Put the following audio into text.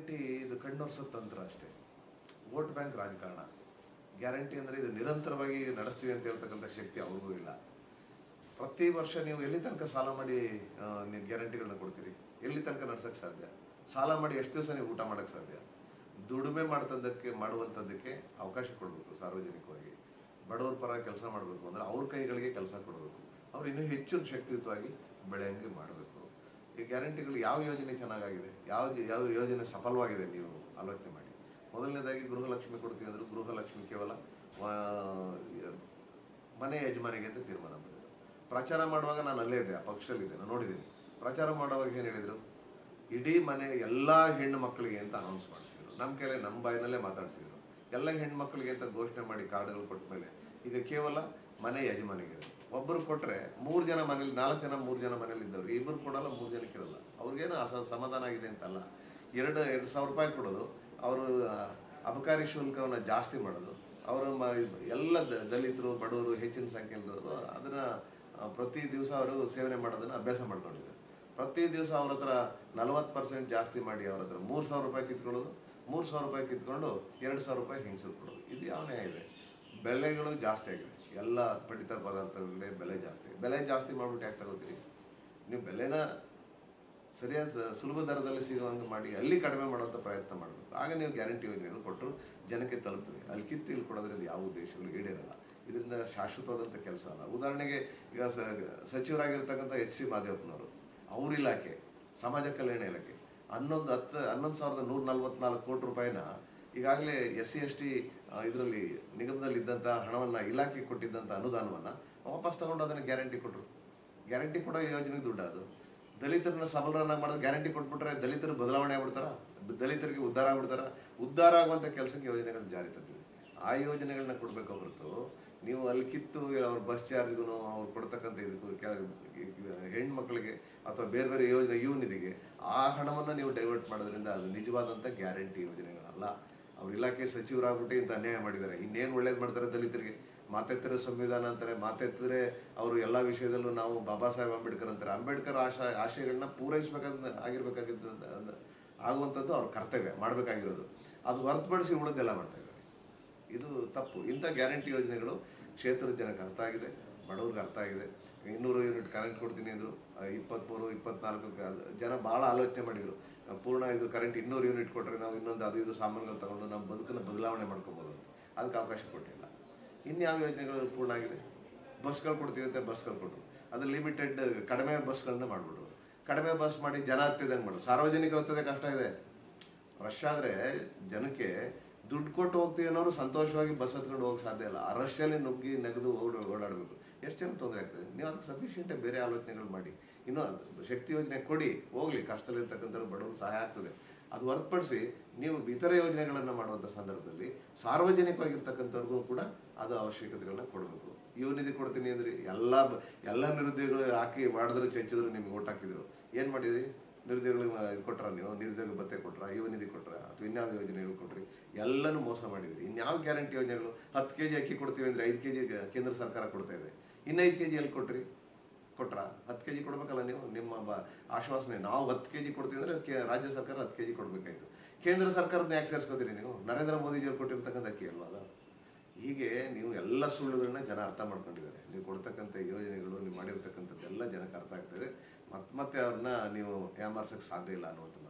Guarantee ಇದು ಕಣ್ಣೊರೆಸೋ ತಂತ್ರ ಅಷ್ಟೇ. ವೋಟ್ ಬ್ಯಾಂಕ್ ರಾಜಕಾರಣ. ಗ್ಯಾರಂಟಿ ಅಂದರೆ ಇದು ನಿರಂತರವಾಗಿ ನಡೆಸ್ತೀವಿ ಅಂತ ಹೇಳ್ತಕ್ಕಂಥ ಶಕ್ತಿ ಅವ್ರಿಗೂ ಇಲ್ಲ. ಪ್ರತಿ ವರ್ಷ ನೀವು ಎಲ್ಲಿ ತನಕ ಸಾಲ ಮಾಡಿ ನೀವು ಗ್ಯಾರಂಟಿಗಳನ್ನ ಕೊಡ್ತೀರಿ? ಎಲ್ಲಿ ತನಕ ನಡ್ಸೋಕ್ಕೆ ಸಾಧ್ಯ? ಸಾಲ ಮಾಡಿ ಎಷ್ಟು ದಿವಸ ನೀವು ಊಟ ಮಾಡೋಕ್ಕೆ ಸಾಧ್ಯ? ದುಡಿಮೆ ಮಾಡುವಂಥದ್ದಕ್ಕೆ ಅವಕಾಶ ಕೊಡಬೇಕು. ಸಾರ್ವಜನಿಕವಾಗಿ ಬಡವರ ಪರ ಕೆಲಸ ಮಾಡಬೇಕು ಅಂದರೆ ಅವ್ರ ಕೈಗಳಿಗೆ ಕೆಲಸ ಕೊಡಬೇಕು. ಅವ್ರು ಇನ್ನೂ ಹೆಚ್ಚು ಶಕ್ತಿಯುತವಾಗಿ ಬೆಳೆಯಂಗೆ ಮಾಡಬೇಕು. ಈ ಗ್ಯಾರಂಟಿಗಳು ಯಾವ ಯೋಜನೆ ಚೆನ್ನಾಗಾಗಿದೆ, ಯಾವ ಯೋಜನೆ ಸಫಲವಾಗಿದೆ ನೀವು ಆಲೋಚನೆ ಮಾಡಿ. ಮೊದಲನೇದಾಗಿ ಗೃಹಲಕ್ಷ್ಮಿ ಕೊಡ್ತೀವಿ ಅಂದರು. ಗೃಹಲಕ್ಷ್ಮಿ ಕೇವಲ ಮನೆ ಯಜಮಾನಿಗೆ ಅಂತ ತೀರ್ಮಾನ ಮಾಡಿದರು. ಪ್ರಚಾರ ಮಾಡುವಾಗ ನಾನು ಅಲ್ಲೇ ಇದ್ದೆ, ಆ ಪಕ್ಷದಲ್ಲಿದ್ದೆ, ನಾನು ನೋಡಿದ್ದೀನಿ. ಪ್ರಚಾರ ಮಾಡುವಾಗ ಏನು ಹೇಳಿದರು? ಇಡೀ ಮನೆ ಎಲ್ಲ ಹೆಣ್ಣು ಮಕ್ಕಳಿಗೆ ಅಂತ ಅನೌನ್ಸ್ ಮಾಡಿಸಿದ್ರು. ನಮ್ಮ ಕೈಲೇ ನಮ್ಮ ಬಾಯಿನಲ್ಲೇ ಮಾತಾಡಿಸಿದ್ರು. ಎಲ್ಲ ಹೆಣ್ಣು ಮಕ್ಕಳಿಗೆ ಅಂತ ಘೋಷಣೆ ಮಾಡಿ ಕಾರ್ಡ್ಗಳು ಕೊಟ್ಟ ಮೇಲೆ ಈಗ ಕೇವಲ ಮನೆ ಯಜಮಾನಿಗೆ. ಒಬ್ಬರು ಕೊಟ್ಟರೆ 3 ಜನ ಮನೇಲಿ, 4 ಜನ 3 ಜನ ಮನೇಲಿ ಇದ್ದವ್ರು. ಇಬ್ಬರು ಕೊಡಲ್ಲ, 3 ಜನಕ್ಕೆ ಇರಲ್ಲ. ಅವ್ರಿಗೇನು ಸಮಾಧಾನ ಆಗಿದೆ ಅಂತಲ್ಲ. 2,000 ರೂಪಾಯಿ ಕೊಡೋದು, ಅವರು ಅಬಕಾರಿ ಶುಲ್ಕವನ್ನು ಜಾಸ್ತಿ ಮಾಡೋದು, ಅವರು ಎಲ್ಲ ದಲಿತರು, ಬಡವರು, ಹೆಚ್ಚಿನ ಸಂಖ್ಯೆಯಲ್ಲಿರೋರು ಅದನ್ನು ಪ್ರತಿ ದಿವಸ ಅವರು ಸೇವನೆ ಮಾಡೋದನ್ನು ಅಭ್ಯಾಸ ಮಾಡ್ಕೊಂಡಿದ್ದಾರೆ. ಪ್ರತಿ ದಿವಸ ಅವ್ರ ಹತ್ರ 40% ಜಾಸ್ತಿ ಮಾಡಿ ಅವ್ರ ಹತ್ರ 3,000 ರೂಪಾಯಿ ಕಿತ್ಕೊಳ್ಳೋದು. 3,000 ರೂಪಾಯಿ ಕಿತ್ಕೊಂಡು 2,000 ರೂಪಾಯಿ ಹಿಂಸರು ಕೊಡೋದು. ಇದು ಯಾವ ನ್ಯಾಯ ಇದೆ? ಬೆಲೆಗಳು ಜಾಸ್ತಿ ಆಗಿದೆ. ಎಲ್ಲ ಪಡಿತರ ಪದಾರ್ಥಗಳಿಗೆ ಬೆಲೆ ಜಾಸ್ತಿ ಮಾಡಿಬಿಟ್ಟು ಯಾಕೆ ತಗೋತೀರಿ? ನೀವು ಬೆಲೆನ ಸರಿಯಾದ ಸುಲಭ ದರದಲ್ಲಿ ಸಿಗುವಂಗೆ ಮಾಡಿ ಅಲ್ಲಿ ಕಡಿಮೆ ಮಾಡುವಂಥ ಪ್ರಯತ್ನ ಮಾಡಬೇಕು. ಆಗ ನೀವು ಗ್ಯಾರಂಟಿ ಯೋಜನೆಗಳು ಕೊಟ್ಟರು ಜನಕ್ಕೆ ತಲುಪ್ತದೆ. ಅಲ್ಲಿ ಕಿತ್ತು ಇಲ್ಲಿ ಕೊಡೋದ್ರಿಂದ ಯಾವ ಉದ್ದೇಶಗಳು ಈಡೇರಲ್ಲ. ಇದರಿಂದ ಶಾಶ್ವತವಾದಂಥ ಕೆಲಸ ಅಲ್ಲ. ಉದಾಹರಣೆಗೆ ಈಗ ಸಚಿವರಾಗಿರ್ತಕ್ಕಂಥ H.C. ಮಾದೇವಪ್ಪನವರು, ಅವ್ರ ಇಲಾಖೆ ಸಮಾಜ ಕಲ್ಯಾಣ ಇಲಾಖೆ 11,144 ಕೋಟಿ ರೂಪಾಯಿನ ಈಗಾಗಲೇ SC/ST ಇದರಲ್ಲಿ ನಿಗಮದಲ್ಲಿ ಇದ್ದಂಥ ಹಣವನ್ನು ಇಲಾಖೆಗೆ ಕೊಟ್ಟಿದ್ದಂಥ ಅನುದಾನವನ್ನು ವಾಪಸ್ ತಗೊಂಡು ಅದನ್ನು ಗ್ಯಾರಂಟಿ ಕೊಟ್ಟರು. ಗ್ಯಾರಂಟಿ ಕೊಡೋ ಯೋಜನೆಗೆ ದುಡ್ಡು ಅದು. ದಲಿತರನ್ನ ಸಬಲರನ್ನಾಗಿ ಮಾಡೋದು ಗ್ಯಾರಂಟಿ ಕೊಟ್ಬಿಟ್ರೆ ದಲಿತರು ಬದಲಾವಣೆ ಆಗ್ಬಿಡ್ತಾರ? ದಲಿತರಿಗೆ ಉದ್ಧಾರ ಆಗ್ಬಿಡ್ತಾರ? ಉದ್ಧಾರ ಆಗುವಂಥ ಕೆಲಸಕ್ಕೆ ಯೋಜನೆಗಳನ್ನ ಜಾರಿ ತಂದಿದೆ. ಆ ಯೋಜನೆಗಳನ್ನ ಕೊಡಬೇಕು ಹೊರತು ನೀವು ಅಲ್ಲಿ ಕಿತ್ತು ಅವ್ರ ಬಸ್ ಚಾರ್ಜ್ಗೂ ಅವ್ರು ಕೊಡ್ತಕ್ಕಂಥ ಇದಕ್ಕೂ ಹೆಣ್ಮಕ್ಳಿಗೆ ಅಥವಾ ಬೇರೆ ಬೇರೆ ಯೋಜನೆ ನಿಧಿಗೆ ಆ ಹಣವನ್ನು ನೀವು ಡೈವರ್ಟ್ ಮಾಡೋದ್ರಿಂದ ಅದು ನಿಜವಾದಂಥ ಗ್ಯಾರಂಟಿ ಯೋಜನೆಗಳಲ್ಲ. ಅವ್ರ ಇಲಾಖೆ ಸಚಿವರಾಗ್ಬಿಟ್ಟು ಇಂಥ ಅನ್ಯಾಯ ಮಾಡಿದ್ದಾರೆ. ಇನ್ನೇನು ಒಳ್ಳೇದು ಮಾಡ್ತಾರೆ ದಲಿತರಿಗೆ? ಮಾತೆತ್ತರೆ ಸಂವಿಧಾನ ಅಂತಾರೆ, ಮಾತೆತ್ತರೆ ಅವರು ಎಲ್ಲ ವಿಷಯದಲ್ಲೂ ನಾವು ಬಾಬಾ ಸಾಹೇಬ್ ಅಂಬೇಡ್ಕರ್ ಅಂತಾರೆ. ಅಂಬೇಡ್ಕರ್ ಆಶಯಗಳನ್ನ ಆಗಿರ್ಬೇಕಾಗಿದ್ದ ಆಗುವಂಥದ್ದು ಅವ್ರ ಕರ್ತವ್ಯ ಮಾಡಬೇಕಾಗಿರೋದು. ಅದು ಹೊರತುಪಡಿಸಿ ಉಳಿದೆಲ್ಲ ಮಾಡ್ತಾ ಇದ್ದಾರೆ. ಇದು ತಪ್ಪು. ಇಂಥ ಗ್ಯಾರಂಟಿ ಯೋಜನೆಗಳು ಕ್ಷೇತ್ರದ ಜನಕ್ಕೆ ಅರ್ಥ ಆಗಿದೆ, ಬಡವ್ರಿಗೆ ಅರ್ಥ ಆಗಿದೆ. 200 ಯೂನಿಟ್ ಕರೆಂಟ್ ಕೊಡ್ತೀನಿ ಅಂದರು. 23, 24 ಜನ ಭಾಳ ಆಲೋಚನೆ ಮಾಡಿದರು. ಪೂರ್ಣ ಇದು ಕರೆಂಟ್ 200 ಯೂನಿಟ್ ಕೊಟ್ಟರೆ ನಾವು ಇನ್ನೊಂದು ಅದು ಇದು ಸಾಮಾನುಗಳು ತಗೊಂಡು ನಮ್ಮ ಬದುಕನ್ನು ಬದಲಾವಣೆ ಮಾಡ್ಕೊಬೋದು ಅಂತ. ಅದಕ್ಕೆ ಅವಕಾಶ ಕೊಟ್ಟಿಲ್ಲ. ಇನ್ಯಾವ ಯೋಜನೆಗಳು ಪೂರ್ಣ ಆಗಿದೆ? ಬಸ್ಗಳು ಕೊಡ್ತೀವಿ ಅಂತ ಬಸ್ಗಳು ಕೊಟ್ಟರು. ಅದು ಲಿಮಿಟೆಡ್ ಕಡಿಮೆ ಬಸ್ಗಳನ್ನ ಮಾಡಿಬಿಟ್ರು. ಕಡಿಮೆ ಬಸ್ ಮಾಡಿ ಜನ ಹತ್ತಿದಂಗೆ ಮಾಡೋದು. ಸಾರ್ವಜನಿಕ ಹತ್ತೋದೇ ಕಷ್ಟ ಇದೆ. ರಶ್ ಆದರೆ ಜನಕ್ಕೆ ದುಡ್ಡು ಕೊಟ್ಟು ಹೋಗ್ತೀವಿ ಅನ್ನೋರು ಸಂತೋಷವಾಗಿ ಬಸ್ ಹತ್ಕೊಂಡು ಹೋಗಕ್ಕೆ ಸಾಧ್ಯ ಇಲ್ಲ. ಆ ರಶ್ಯಲ್ಲಿ ನುಗ್ಗಿ ನೆಗೆದು ಓಡಾಡಬೇಕು. ಎಷ್ಟು ಜನ ತೊಂದರೆ ಆಗ್ತದೆ? ನೀವು ಅದಕ್ಕೆ ಸಫಿಷಿಯೆಂಟಾಗಿ ಬೇರೆ ಆಲೋಚನೆಗಳು ಮಾಡಿ. ಇನ್ನೂ ಶಕ್ತಿ ಯೋಜನೆ ಕೊಡಿ, ಹೋಗಲಿ, ಕಷ್ಟದಲ್ಲಿರ್ತಕ್ಕಂಥವ್ರು ಬಡವರು ಸಹಾಯ ಆಗ್ತದೆ. ಅದು ಹೊರತುಪಡಿಸಿ ನೀವು ಇತರ ಯೋಜನೆಗಳನ್ನು ಮಾಡುವಂಥ ಸಂದರ್ಭದಲ್ಲಿ ಸಾರ್ವಜನಿಕವಾಗಿರ್ತಕ್ಕಂಥವ್ರಿಗೂ ಕೂಡ ಅದು ಅವಶ್ಯಕತೆಗಳನ್ನ ಕೊಡಬೇಕು. ಯುವ ನಿಧಿ ಕೊಡ್ತೀನಿ ಅಂದರೆ ಎಲ್ಲ ನಿರುದ್ಯೋಗಿಗಳು ಹಾಕಿ ಮಾಡಿದ್ರು ಚೆಚ್ಚಿದ್ರು ನಿಮ್ಗೆ ಓಟ್ ಹಾಕಿದ್ರು. ಏನು ಮಾಡಿದ್ರಿ? ನಿರುದ್ಯೋಗಿಗಳಿಗೆ ಇದು ಕೊಟ್ರ? ನೀವು ನಿರುದ್ಯೋಗ ಭತ್ಯೆ ಕೊಟ್ರ? ಯುವ ನಿಧಿ ಕೊಟ್ರ? ಅಥವಾ ಇನ್ಯಾವ ಯೋಜನೆಗಳು ಕೊಟ್ರಿ? ಎಲ್ಲನೂ ಮೋಸ ಮಾಡಿದ್ರಿ. ಇನ್ಯಾವ ಗ್ಯಾರಂಟಿ ಯೋಜನೆಗಳು? 10 kg ಅಕ್ಕಿ ಕೊಡ್ತೀವಿ ಅಂದರೆ 5 kg ಕೇಂದ್ರ ಸರ್ಕಾರ ಕೊಡ್ತಾ ಇದೆ. ಇನ್ನು 5 kg ಎಲ್ಲಿ ಕೊಟ್ರಿ? ಕೊಟ್ರ? 10 kg ಕೊಡ್ಬೇಕಲ್ಲ ನೀವು. ನಿಮ್ಮ ಆಶ್ವಾಸನೆ ನಾವು 10 kg ಕೊಡ್ತೀವಿ ಅಂದರೆ ರಾಜ್ಯ ಸರ್ಕಾರ 10 kg ಕೊಡಬೇಕಾಯ್ತು. ಕೇಂದ್ರ ಸರ್ಕಾರದ ಯಾಕೆ ಸೇರಿಸ್ಕೋತೀರಿ ನೀವು? ನರೇಂದ್ರ ಮೋದಿಜಿಯವ್ರು ಕೊಟ್ಟಿರ್ತಕ್ಕಂಥ ಅಕ್ಕಿ ಅಲ್ವಾ ಅದು? ಹೀಗೆ ನೀವು ಎಲ್ಲ ಸುಳ್ಳುಗಳನ್ನ ಜನ ಅರ್ಥ ಮಾಡ್ಕೊಂಡಿದ್ದಾರೆ. ನೀವು ಕೊಡ್ತಕ್ಕಂಥ ಯೋಜನೆಗಳು, ನೀವು ಮಾಡಿರ್ತಕ್ಕಂಥದ್ದೆಲ್ಲ ಜನಕ್ಕೆ ಅರ್ಥ ಆಗ್ತದೆ. ಮತ್ತೆ ಅವ್ರನ್ನ ನೀವು ಯಾಮಾರ್ಸೋಕ್ಕೆ ಸಾಧ್ಯ ಇಲ್ಲ ಅನ್ನುವಂಥದ್ದು.